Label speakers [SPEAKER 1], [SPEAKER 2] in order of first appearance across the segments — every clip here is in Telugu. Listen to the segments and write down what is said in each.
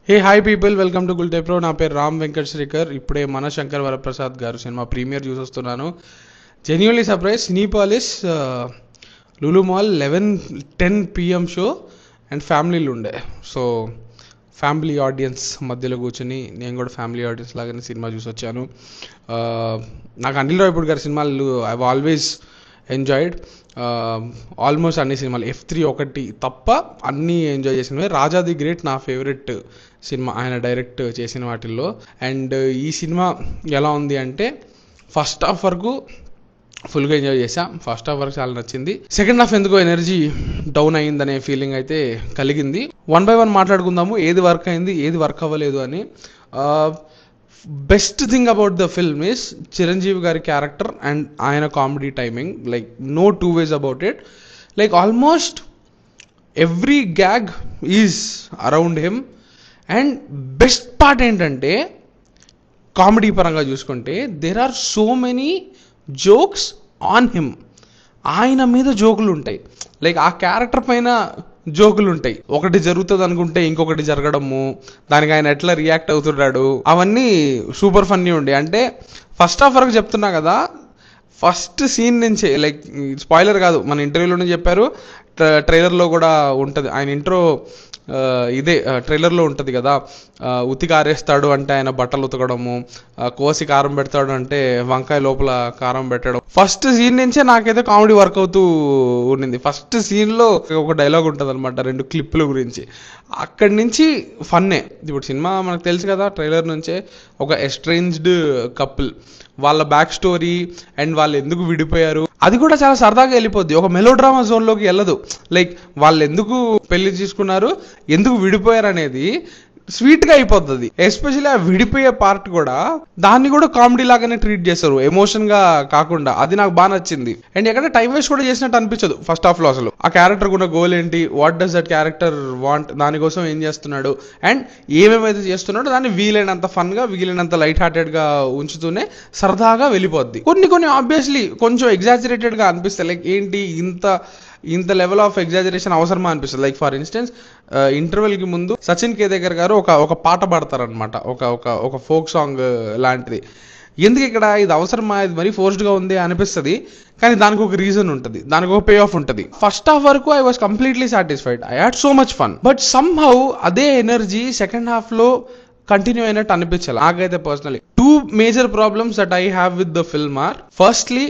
[SPEAKER 1] Hey hi people, welcome to Gulte pro. నా పేరు రామ్ వెంకట్ శ్రీకర్. ఇప్పుడే మన శంకర్ వరప్రసాద్ గారు సినిమా ప్రీమియర్ చూసొస్తున్నాను. Genuinely surprise. Cinepolis Lulu mall 11:10 PM show and ఫ్యామిలీలు ఉండే. సో ఫ్యామిలీ ఆడియన్స్ మధ్యలో కూర్చొని నేను కూడా ఫ్యామిలీ ఆడియన్స్ లాగానే సినిమా చూసి వచ్చాను. నాకు అనిల్ రావిపూడి గారి సినిమాలు ఐ ఆల్వేస్ ఎంజాయిడ్. ఆల్మోస్ట్ అన్ని సినిమాలు F3 ఒకటి తప్ప అన్నీ ఎంజాయ్ చేసినవి. రాజా ది గ్రేట్ నా ఫేవరెట్ సినిమా ఆయన డైరెక్ట్ చేసిన వాటిల్లో. అండ్ ఈ సినిమా ఎలా ఉంది అంటే ఫస్ట్ హాఫ్ వరకు ఫుల్గా ఎంజాయ్ చేసా. ఫస్ట్ హాఫ్ వరకు చాలా నచ్చింది. సెకండ్ హాఫ్ ఎందుకో ఎనర్జీ డౌన్ అయ్యిందనే ఫీలింగ్ అయితే కలిగింది. వన్ బై వన్ మాట్లాడుకుందాము, ఏది వర్క్ అయింది ఏది వర్క్ అవ్వలేదు అని. Best thing about the film is Chiranjeevi గారి క్యారెక్టర్ అండ్ ఆయన comedy timing. Like no two ways about it. Like almost every gag is around him. And best part ఏంటంటే కామెడీ పరంగా చూసుకుంటే there are so many jokes on him. ఆయన మీద జోకులు ఉంటాయి. లైక్ ఆ క్యారెక్టర్ పైన జోకులు ఉంటాయి. ఒకటి జరుగుతుంది అనుకుంటే ఇంకొకటి జరగడము, దానికి ఆయన ఎట్లా రియాక్ట్ అవుతున్నాడు, అవన్నీ సూపర్ ఫన్నీ ఉండే. అంటే ఫస్ట్ హాఫ్ వరకు చెప్తున్నా కదా, ఫస్ట్ సీన్ నుంచే, లైక్ స్పాయిలర్ కాదు, మన ఇంటర్వ్యూలోనే చెప్పారు, ట్రైలర్లో కూడా ఉంటుంది. ఆయన ఇంట్రో ఇదే ట్రైలర్లో ఉంటుంది కదా, ఉతికి ఆరేస్తాడు అంటే ఆయన బట్టలు ఉతకడము, కోసి కారం పెడతాడు అంటే వంకాయ లోపల కారం పెట్టడం. ఫస్ట్ సీన్ నుంచే నాకైతే కామెడీ వర్క్ అవుతూ ఉండింది. ఫస్ట్ సీన్లో ఒక డైలాగ్ ఉంటుంది అనమాట, 2 క్లిప్పుల గురించి. అక్కడి నుంచి ఫన్నే. ఇప్పుడు సినిమా మనకు తెలుసు కదా, ట్రైలర్ నుంచే ఒక ఎస్ట్రేంజ్డ్ కపుల్, వాళ్ళ బ్యాక్ స్టోరీ అండ్ వాళ్ళు ఎందుకు విడిపోయారు అది కూడా చాలా సరదాగా వెళ్ళిపోద్ది. ఒక మెలో డ్రామా జోన్లోకి వెళ్ళదు. లైక్ వాళ్ళు ఎందుకు పెళ్లి చేసుకున్నారు, ఎందుకు విడిపోయారు అనేది స్వీట్గా అయిపోతుంది. ఎస్పెషల్లీ ఆ విడిపోయే పార్ట్ కూడా దాన్ని కూడా కామెడీ లాగానే ట్రీట్ చేస్తారు, ఎమోషన్గా కాకుండా. అది నాకు బాగా నచ్చింది. అండ్ ఎక్కడ టైం వేస్ట్ కూడా చేసినట్టు అనిపించదు ఫస్ట్ హాఫ్లో. అసలు ఆ క్యారెక్టర్ కూడా గోల్ ఏంటి, what does that character want, దానికోసం ఏం చేస్తున్నాడు అండ్ ఏమేమైతే చేస్తున్నాడో దాన్ని వీలైనంత ఫన్గా, వీలైనంత లైట్ హార్టెడ్గా ఉంచుతూనే సరదాగా వెళ్ళిపోద్ది. కొన్ని ఆబ్వియస్లీ కొంచెం ఎగ్జాజరేటెడ్గా అనిపిస్తాయి. లైక్ ఏంటి ఇంత లెవెల్ ఆఫ్ ఎగ్జాజరేషన్ అవసరమా అనిపిస్తుంది. లైక్ ఫర్ ఇన్స్టెన్స్ ఇంటర్వెల్కి ముందు సచిన్ కేదేకర్ గారు ఒక పాట పాడతారనమాట, ఒక ఫోక్ సాంగ్ లాంటిది. ఎందుకు ఇక్కడ ఇది అవసరమా, ఇది మరీ ఫోర్స్డ్గా ఉంది అనిపిస్తుంది. కానీ దానికి ఒక రీజన్ ఉంటుంది, దానికి ఒక పే ఆఫ్ ఉంటుంది. ఫస్ట్ హాఫ్ వరకు I was completely satisfied, I had so much fun. But somehow అదే ఎనర్జీ సెకండ్ హాఫ్లో కంటిన్యూ అయినట్టు అనిపించాలి నాకైతే personally. 2 major problems that I have with the film are, firstly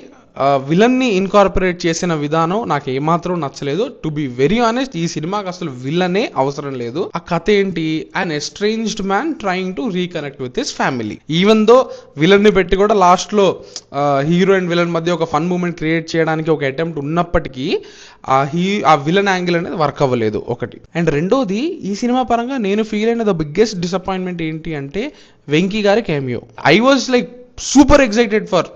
[SPEAKER 1] విలన్ని ఇన్కార్పొరేట్ చేసిన విధానం నాకు ఏమాత్రం నచ్చలేదు. టు బి వెరీ ఆనెస్ట్, ఈ సినిమాకి అసలు విలనే అవసరం లేదు. ఆ కథ ఏంటి, an estranged man trying to reconnect with his family. Even though villain ని పెట్టి కూడా లాస్ట్ లో హీరో అండ్ విలన్ మధ్య ఒక ఫన్ మూమెంట్ క్రియేట్ చేయడానికి ఒక అటెంప్ట్ ఉన్నప్పటికీ ఆ విలన్ యాంగిల్ అనేది వర్క్ అవ్వలేదు ఒకటి. అండ్ రెండోది, ఈ సినిమా పరంగా నేను ఫీల్ అయిన ద బిగ్గెస్ట్ డిసప్పాయింట్మెంట్ ఏంటి అంటే వెంకీ గారి cameo. I was like super excited for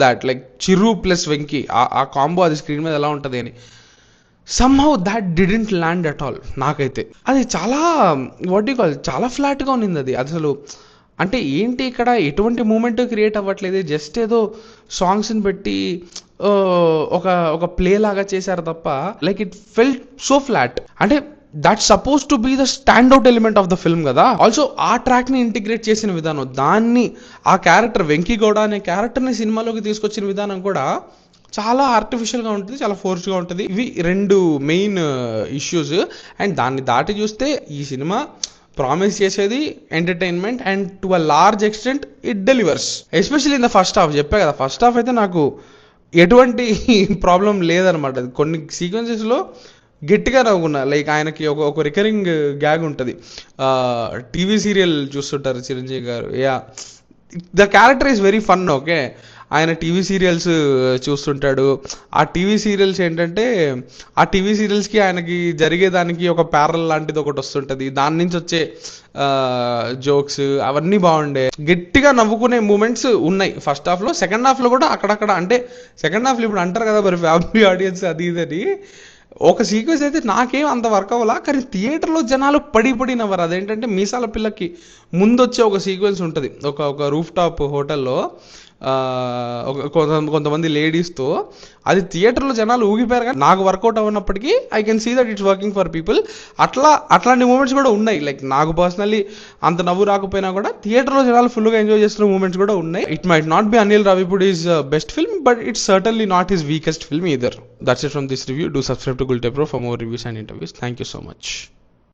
[SPEAKER 1] that. Like Chiru plus Venky, ఆ కాంబో అది స్క్రీన్ మీద ఎలా ఉంటుంది అని. Somehow that didn't land at all. నాకైతే అది చాలా చాలా ఫ్లాట్గా ఉన్నింది అది అసలు. అంటే ఏంటి ఇక్కడ ఎటువంటి మూమెంట్ క్రియేట్ అవ్వట్లేదు, జస్ట్ ఏదో సాంగ్స్ని పెట్టి ఒక ప్లే లాగా చేశారు తప్ప like it felt so flat. అంటే that suppose to be the standout element of the film కదా. ఆల్సో ఆ ట్రాక్ ని ఇంటిగ్రేట్ చేసిన విధానం, దాన్ని ఆ క్యారెక్టర్ వెంకీ గౌడ అనే క్యారెక్టర్ని సినిమాలోకి తీసుకొచ్చిన విధానం కూడా చాలా ఆర్టిఫిషియల్గా ఉంటుంది, చాలా ఫోర్స్గా ఉంటుంది. ఇవి 2 మెయిన్ ఇష్యూస్. అండ్ దాన్ని దాటి చూస్తే ఈ సినిమా ప్రామిస్ చేసేది entertainment and to a large extent it delivers. Especially in the first half. చెప్పా కదా, ఫస్ట్ హాఫ్ అయితే నాకు ఎటువంటి ప్రాబ్లం లేదనమాట. కొన్ని సీక్వెన్సెస్లో గట్టిగా నవ్వుకున్నా. లైక్ ఆయనకి ఒక రికరింగ్ గ్యాగ్ ఉంటుంది, టీవీ సీరియల్ చూస్తుంటారు చిరంజీవి గారు. The character is very fun. Okay, ఆయన టీవీ సీరియల్స్ చూస్తుంటాడు. ఆ టీవీ సీరియల్స్ ఏంటంటే ఆ టీవీ సీరియల్స్కి ఆయనకి జరిగేదానికి ఒక ప్యారల్ లాంటిది ఒకటి వస్తుంటుంది, దాని నుంచి వచ్చే జోక్స్ అవన్నీ బాగుండే. గట్టిగా నవ్వుకునే మూమెంట్స్ ఉన్నాయి ఫస్ట్ హాఫ్లో. సెకండ్ హాఫ్లో కూడా అక్కడక్కడ, అంటే సెకండ్ హాఫ్లో ఇప్పుడు అంటారు కదా మరి ఫ్యామిలీ ఆడియన్స్ అది ఇదని, ఒక సీక్వెన్స్ అయితే నాకేం అంత వర్క్ అవ్వాలా, కానీ థియేటర్లో జనాలు పడి నవ్వరు. అదేంటంటే మీసాల పిల్లకి ముందు వచ్చే ఒక సీక్వెన్స్ ఉంటుంది, ఒక రూఫ్ టాప్ హోటల్లో కొంతమంది లేడీస్తో, అది థియేటర్లో జనాలు ఊగిపోయారు. కానీ నాకు వర్కౌట్ అవ్వనప్పటికీ I can see that it's working for people. అట్లాంటి మూమెంట్స్ కూడా ఉన్నాయి. లైక్ నాకు పర్సనల్లీ అంత నవ్వు రాకపోయినా కూడా థియేటర్లో జనాలు ఫుల్గా ఎంజాయ్ చేస్తున్న మూమెంట్స్ కూడా ఉన్నాయి. It might not be Anil Ravipudi is best film, but it's certainly not his weakest film either. That's it from this review. Do subscribe to Gultepro for more reviews and interviews. Thank you so much.